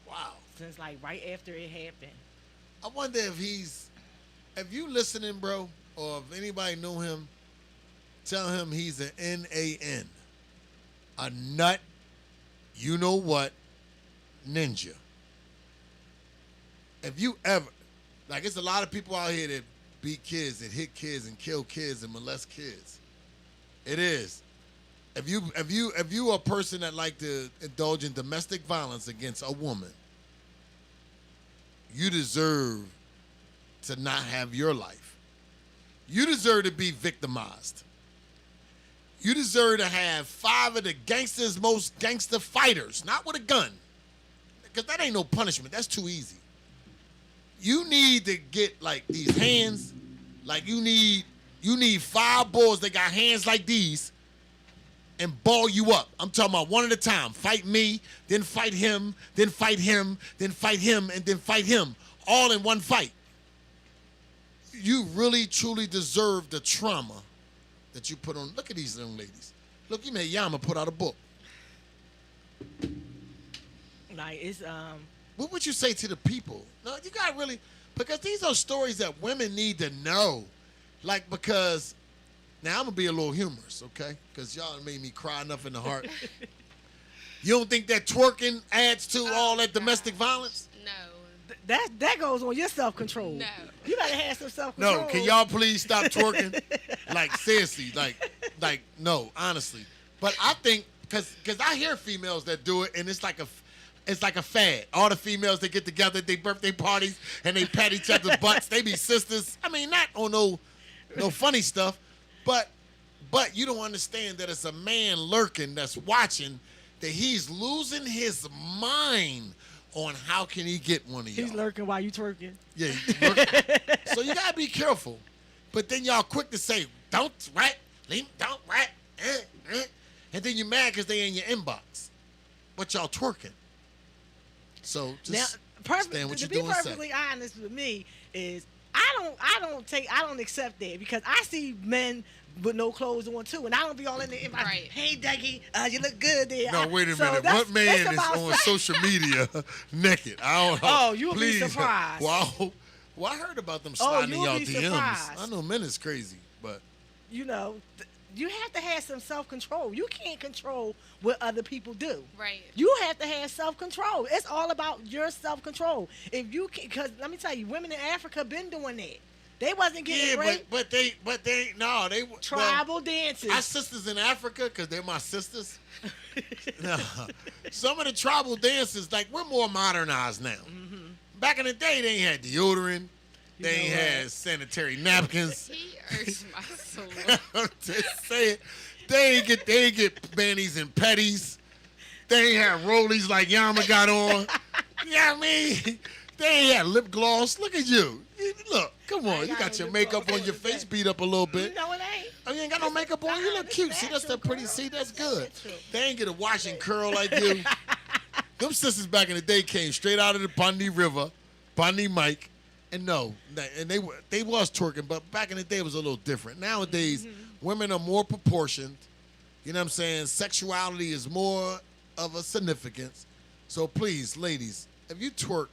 Wow. since like right after it happened. I wonder if you listening, bro, or if anybody know him, tell him he's an NAN, a nut, you know what, ninja. If you ever, like, it's a lot of people out here that beat kids, that hit kids and kill kids and molest kids. It is. If you are a person that like to indulge in domestic violence against a woman, you deserve to not have your life. You deserve to be victimized. You deserve to have 5 of the gangsters' most gangster fighters, not with a gun, because that ain't no punishment. That's too easy. You need to get like these hands, like you need 5 boys that got hands like these and ball you up. I'm talking about one at a time. Fight me, then fight him, then fight him, then fight him, and then fight him, all in one fight. You really, truly deserve the trauma that you put on. Look at these young ladies. Look, you made Yama put out a book. Like, it's What would you say to the people? No, you got really, because these are stories that women need to know. Like, because, now I'm going to be a little humorous, okay? Because y'all made me cry enough in the heart. You don't think that twerking adds to all that domestic violence? No. that goes on your self-control. No. You gotta have some self-control. No, can y'all please stop twerking? Like, seriously, like, no, honestly. But I think, because I hear females that do it, and it's like a fad. All the females, they get together at their birthday parties, and they pat each other's butts. They be sisters. I mean, not on no funny stuff, but you don't understand that it's a man lurking that's watching, that he's losing his mind on how can he get one of y'all. He's lurking while you twerking. Yeah, he's lurking. So you gotta be careful. But then y'all quick to say, don't rat, don't rat, and then you're mad because they in your inbox. But y'all twerking. So just understand what to you're be doing. perfectly honest with me is I don't accept that, because I see men with no clothes on too, and I don't be all in the inbox. Right. Hey Dougie, you look good there. No, wait a So minute. that's- What man that's is about on sex. social media naked? I don't know. Oh, you'll be Please. surprised. Wow. Well, I heard about them sliding in you'll y'all be DMs. surprised. I know men is crazy, but You know, you have to have some self-control. You can't control what other people do. Right. You have to have self-control. It's all about your self-control. If you, because let me tell you, women in Africa been doing that. They wasn't getting yeah, raped. but they no, they Tribal well, dances. our sisters in Africa, because they're my sisters. No, some of the tribal dances, like, we're more modernized now. Mm-hmm. Back in the day, they ain't had deodorant. They ain't know what? had sanitary napkins. He hurts my soul. I'm just saying, they ain't get panties and petties. They ain't have rollies like Yama got on. You know what I mean? They ain't had lip gloss. Look at you. Look, come on. You got got no your lip makeup gloss on your on face today. beat up a little bit. No, it ain't. Oh, you ain't got no makeup on? You look It's cute. See, that's the natural, pretty. girl. See, that's It's good. natural. They ain't get a wash and curl like you. Them sisters back in the day came straight out of the Bundy River, Bundy Mike, and they was twerking, but back in the day it was a little different. Nowadays, women are more proportioned. You know what I'm saying? Sexuality is more of a significance. So please, ladies, if you twerk,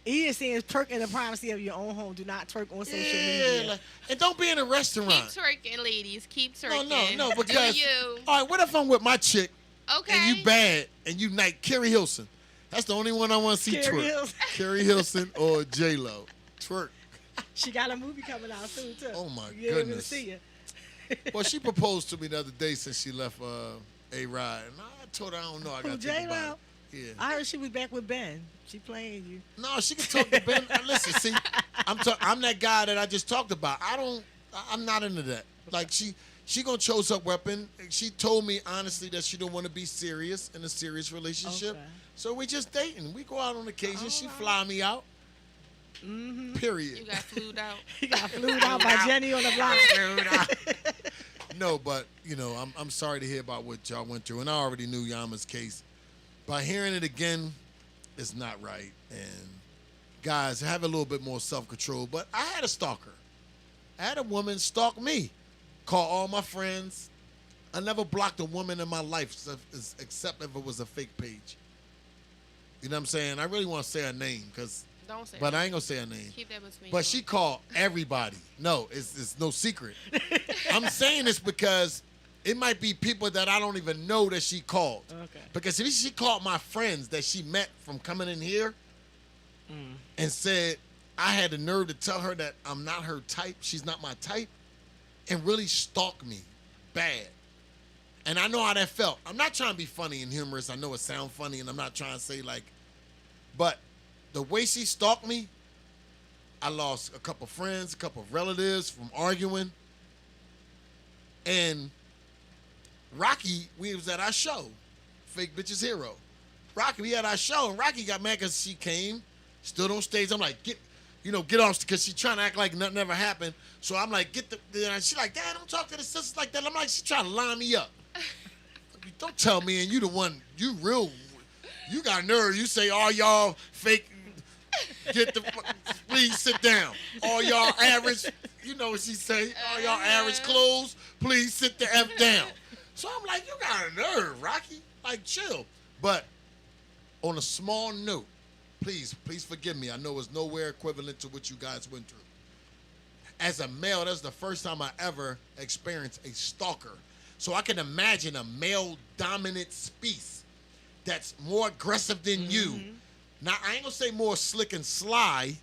He is saying twerk in the privacy of your own home. Do not twerk on social yeah, media. like, and don't be in a Keep restaurant. twerking, ladies. Keep twerking. No, because Do you. all right, what if I'm with my chick Okay. and you bad and you like Carrie Hilson? That's the only one I want to see Carrie twerk. Hilson. Carrie Hilson or J Lo twerk. She got a movie coming out soon too. Oh, my You ain't gonna goodness. see her. Well, she proposed to me the other day since she left A-Rod, and I told her I don't know. I got to think J-Lo? about it. Yeah. I heard she was back with Ben. She playing you. No, she can talk to Ben. Listen, see, I'm that guy that I just talked about. I'm not into that. Like, she gonna chose her weapon. She told me honestly that she don't want to be serious in a serious relationship. Okay. So we just dating. We go out on occasion. She Alright. fly me out. Period. You got flued out. He got flued out by Jenny on the block. No, but I'm sorry to hear about what y'all went through, and I already knew Yama's case. By hearing it again, it's not right. And guys, have a little bit more self-control. But I had a stalker. I had a woman stalk me, call all my friends. I never blocked a woman in my life except if it was a fake page. You know what I'm saying? I really want to say her name, Don't say but it. I ain't gonna say her name. Keep that between But you. she called everybody. No, it's no secret. I'm saying this because it might be people that I don't even know that she called. Okay. Because if she called my friends that she met from coming in here and said, I had the nerve to tell her that I'm not her type, she's not my type, and really stalk me bad. And I know how that felt. I'm not trying to be funny and humorous. I know it sounds funny, and I'm not trying to say but the way she stalked me, I lost a couple friends, a couple of relatives from arguing. And Rocky, we was at our show, Fake Bitches Hero. Rocky, we had our show, and Rocky got mad because she came, stood on stage. I'm like, get off, because she trying to act like nothing ever happened. So I'm like, she's like, Dad, don't talk to the sisters like that. I'm like, she trying to line me up. Don't tell me, and you the one, you got nerve. You say, all y'all fake, please sit down. All y'all average, you know what she say, all y'all average clothes, please sit the F down. So I'm like, you got a nerve, Rocky. Like, chill. But on a small note, please forgive me. I know it's nowhere equivalent to what you guys went through. As a male, that's the first time I ever experienced a stalker. So I can imagine a male-dominant species that's more aggressive than you. Now, I ain't going to say more slick and sly.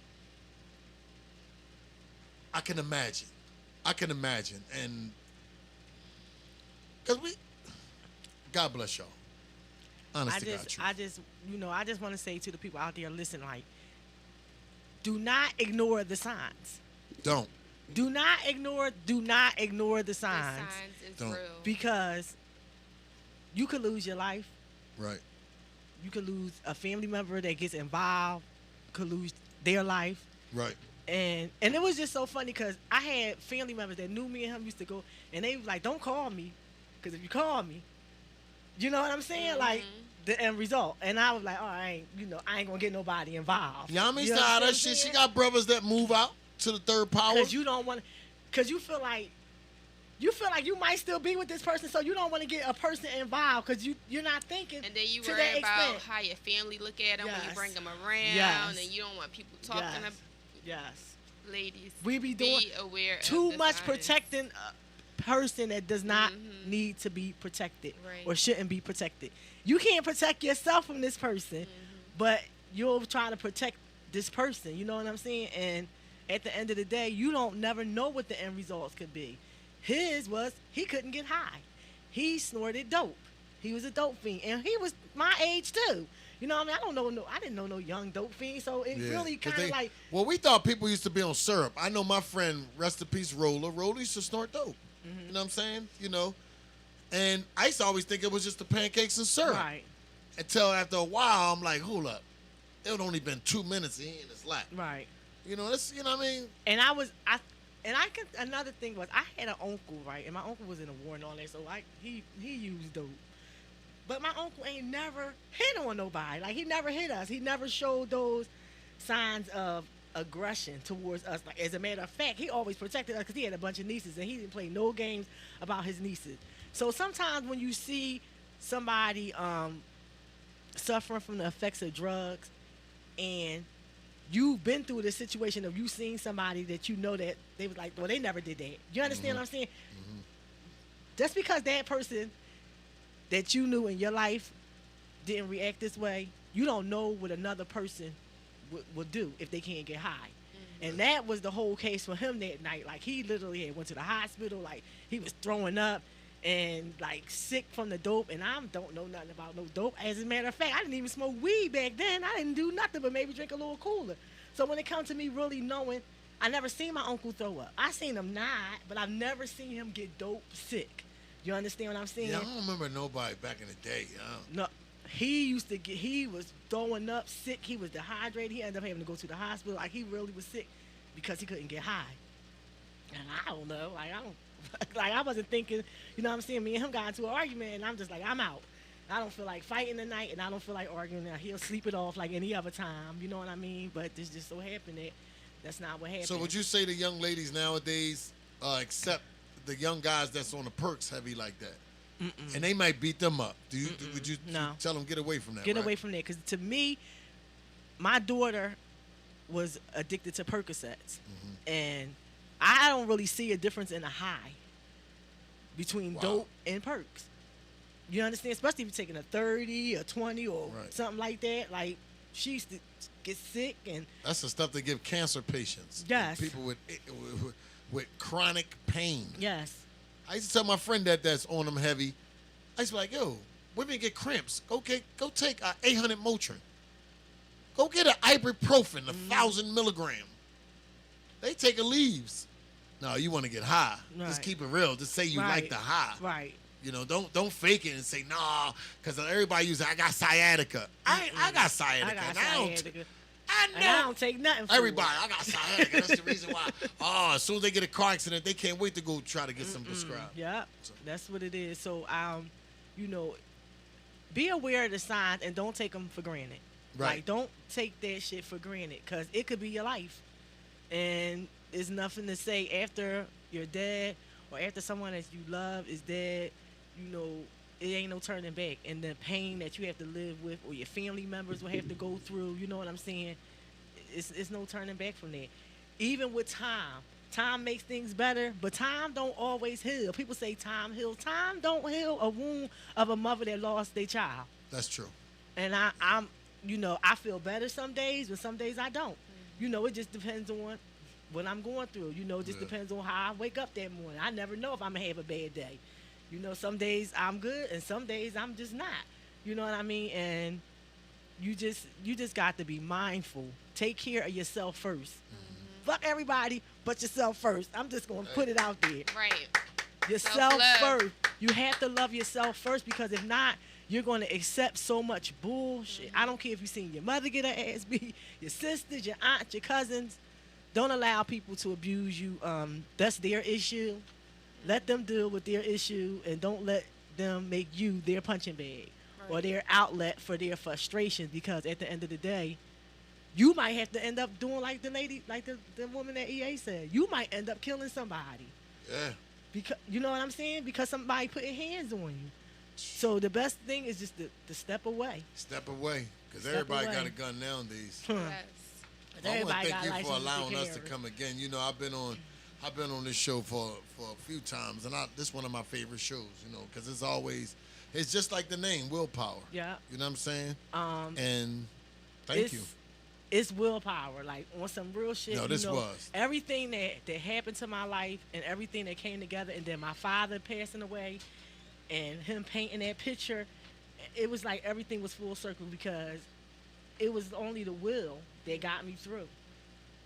I can imagine. And because God bless y'all. Honest to God, truth. I just want to say to the people out there, listen, like, do not ignore the signs. Don't. Do not ignore the signs. The signs is Don't. real. Because you could lose your life. Right. You could lose a family member that gets involved, could lose their life. Right. And it was just so funny because I had family members that knew me and him used to go, and they was like, don't call me, because if you call me, you know what I'm saying? Like, the end result. And I was like, I ain't going to get nobody involved. Yami's You know tired what of I'm shit. She saying? got brothers that move out to the third power. Because you don't want to, because you feel like you might still be with this person, so you don't want to get a person involved because you're not thinking. And then you to worry that about extent. how your family look at them when you Yes. bring them around, Yes. and you don't want people talking Yes. about. Yes. Ladies, We be doing aware too of the much signs. protecting a person that does not need to be protected Right. or shouldn't be protected. You can't protect yourself from this person, but you'll try to protect this person. You know what I'm saying? And at the end of the day, you don't never know what the end results could be. His was he couldn't get high. He snorted dope. He was a dope fiend, and he was my age too. You know what I mean? I didn't know no young dope fiend, so it really 'Cause kind of like. Well, we thought people used to be on syrup. I know my friend, rest in peace, Roller. Roller used to snort dope. You know what I'm saying? And I used to always think it was just the pancakes and syrup. Right. Until after a while, I'm like, hold up. It had only been 2 minutes and he in his lap. Right. That's, you know what I mean? And another thing was I had an uncle, right? And my uncle was in a war and all that, so he used dope. But my uncle ain't never hit on nobody. Like, he never hit us. He never showed those signs of aggression towards us. Like, as a matter of fact, he always protected us because he had a bunch of nieces, and he didn't play no games about his nieces. So sometimes when you see somebody suffering from the effects of drugs, and you've been through the situation of you seeing somebody that you know that they was like, well, they never did that. You understand what I'm saying? Just because that person that you knew in your life didn't react this way, you don't know what another person would do if they can't get high. And that was the whole case for him that night. Like, he literally had went to the hospital. Like, he was throwing up and, like, sick from the dope. And I don't know nothing about no dope. As a matter of fact, I didn't even smoke weed back then. I didn't do nothing but maybe drink a little cooler. So when it comes to me really knowing, I never seen my uncle throw up. I seen him not, but I've never seen him get dope sick. You understand what I'm saying? Yeah, I don't remember nobody back in the day. No, he was throwing up sick. He was dehydrated. He ended up having to go to the hospital. Like, he really was sick because he couldn't get high. And I don't know. Like, Like, I wasn't thinking, you know what I'm saying? Me and him got into an argument, and I'm just like, I'm out. I don't feel like fighting tonight, and I don't feel like arguing. Now, he'll sleep it off like any other time, you know what I mean? But this just so happened that that's not what happened. So would you say the young ladies nowadays accept the young guys that's on the perks heavy like that? Mm-mm. And they might beat them up. Would you No. tell them get away from that? Get right? away from that, because to me, my daughter was addicted to Percocets, and I don't really see a difference in the high between dope and perks. You understand? Especially if you're taking a 30 or 20 or something like that. Like, she used to get sick, and that's the stuff they give cancer patients. Yes. People with chronic pain. Yes. I used to tell my friend that's on them heavy. I used to be like, yo, women get cramps. Go take 800 Motrin. Go get an ibuprofen, 1,000 milligram. They taking leaves. No, you want to get high. Right. Just keep it real. Just say you like the high. Right. You know, don't fake it and say nah, because everybody uses I got sciatica. I got sciatica. I don't take nothing for everybody. I got sciatica. That's the reason why. Oh, as soon as they get a car accident, they can't wait to go try to get some prescribed. Yeah, that's what it is. So, you know, be aware of the signs and don't take them for granted. Right. Like, don't take that shit for granted, because it could be your life, and there's nothing to say after you're dead or after someone that you love is dead. You know, it ain't no turning back. And the pain that you have to live with, or your family members will have to go through, you know what I'm saying? It's no turning back from that. Even with time makes things better, but time don't always heal. People say time heals. Time don't heal a wound of a mother that lost their child. That's true. And I'm, you know, I feel better some days, but some days I don't. You know, it just depends on what I'm going through. You know, it just depends on how I wake up that morning. I never know if I'm going to have a bad day. You know, some days I'm good, and some days I'm just not. You know what I mean? And you just got to be mindful. Take care of yourself first. Fuck everybody but yourself first. I'm just going to put it out there. Right. Yourself Self-love. first. You have to love yourself first, because if not, you're going to accept so much bullshit. I don't care if you've seen your mother get her ass beat, your sisters, your aunt, your cousins. Don't allow people to abuse you. That's their issue. Let them deal with their issue, and don't let them make you their punching bag or their outlet for their frustrations, because at the end of the day, you might have to end up doing like the lady, like the woman that EA said. You might end up killing somebody. Yeah. Because, you know what I'm saying? Because somebody putting hands on you. So the best thing is just to step away. Step away, because everybody got a gun nowadays. Yes. I want to thank you for allowing us to come again. You know, I've been on this show for a few times, and this is one of my favorite shows. You know, because it's just like the name, willpower. Yeah. You know what I'm saying? And thank you. It's willpower, like on some real shit. No, this was everything that happened to my life, and everything that came together, and then my father passing away, and him painting that picture. It was like everything was full circle, because it was only the will that got me through,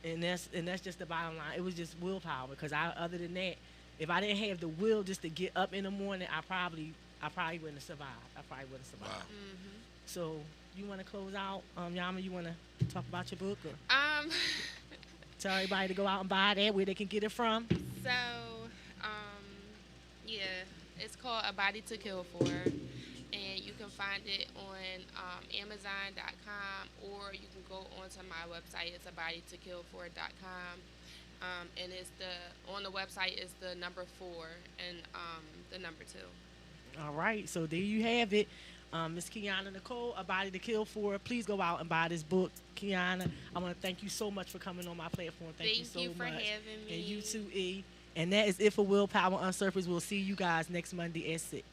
and that's just the bottom line. It was just willpower, because other than that, if I didn't have the will just to get up in the morning, I probably wouldn't have survived. Wow. So you want to close out, Yama? You want to talk about your book, or tell everybody to go out and buy that, where they can get it from? So, yeah, it's called A Body to Kill For, and you can find it on Amazon.com, or you can go onto my website. It's abodytokillfor.com, and on the website is the number 4 and the number 2. All right, so there you have it. Miss Kiana Nicole, A Body to Kill For. Please go out and buy this book. Kiana, I want to thank you so much for coming on my platform. Thank you so much. Thank you for having me. And you too, E. And that is it for WillPower UnSurfaced. We'll see you guys next Monday at 6.